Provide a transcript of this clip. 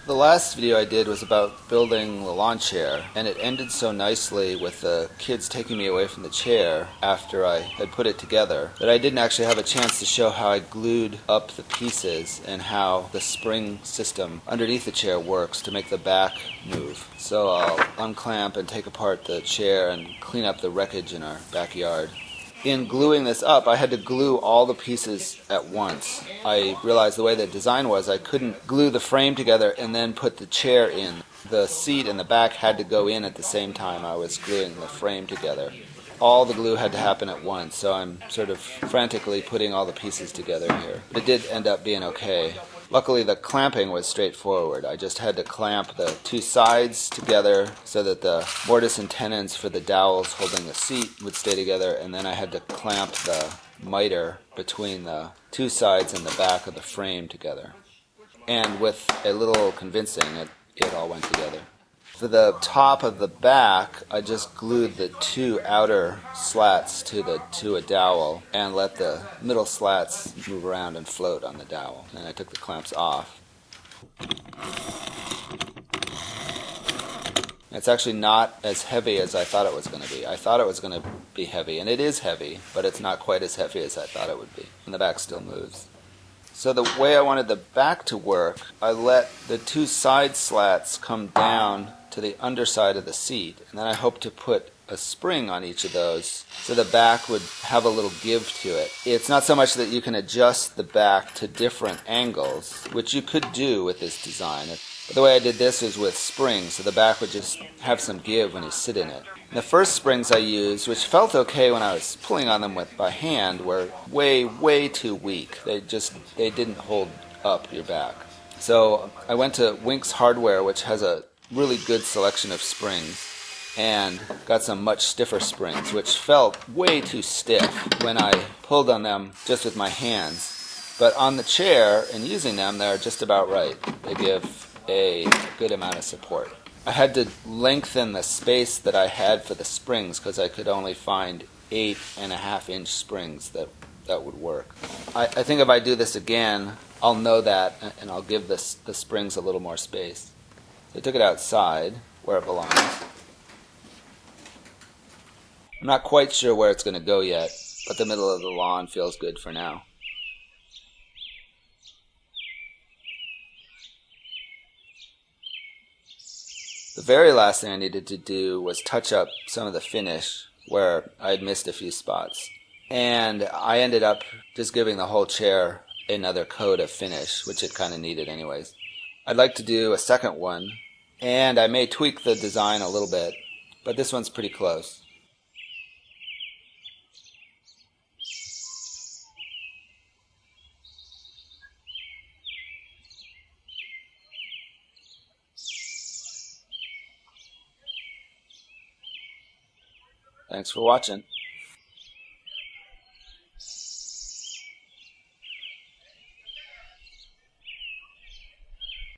The last video I did was about building the lawn chair, and it ended so nicely with the kids taking me away from the chair after I had put it together that I didn't actually have a chance to show how I glued up the pieces and how the spring system underneath the chair works to make the back move. So I'll unclamp and take apart the chair and clean up the wreckage in our backyard. In gluing this up, I had to glue all the pieces at once. I realized the way the design was, I couldn't glue the frame together and then put the chair in. The seat and the back had to go in at the same time I was gluing the frame together. All the glue had to happen at once, so I'm sort of frantically putting all the pieces together here. But it did end up being okay. Luckily, the clamping was straightforward. I just had to clamp the two sides together so that the mortise and tenons for the dowels holding the seat would stay together, and then I had to clamp the miter between the two sides and the back of the frame together. And with a little convincing, it all went together. For the top of the back, I just glued the two outer slats to a dowel and let the middle slats move around and float on the dowel. And I took the clamps off. It's actually not as heavy as I thought it was going to be. I thought it was going to be heavy, and it is heavy, but it's not quite as heavy as I thought it would be. And the back still moves. So the way I wanted the back to work, I let the two side slats come down to the underside of the seat, and then I hope to put a spring on each of those so the back would have a little give to it. It's not so much that you can adjust the back to different angles, which you could do with this design. But the way I did this is with springs, so the back would just have some give when you sit in it. The first springs I used, which felt okay when I was pulling on them by hand, were way too weak. They didn't hold up your back. So I went to Wink's Hardware, which has a really good selection of springs, and got some much stiffer springs, which felt way too stiff when I pulled on them just with my hands. But on the chair, and using them, they're just about right. They give a good amount of support. I had to lengthen the space that I had for the springs because I could only find 8.5-inch springs that would work. I think if I do this again, I'll know that, and I'll give the springs a little more space. So I took it outside where it belongs. I'm not quite sure where it's going to go yet, but the middle of the lawn feels good for now. The very last thing I needed to do was touch up some of the finish where I had missed a few spots. And I ended up just giving the whole chair another coat of finish, which it kind of needed anyways. I'd like to do a second one, and I may tweak the design a little bit, but this one's pretty close. Thanks for watching.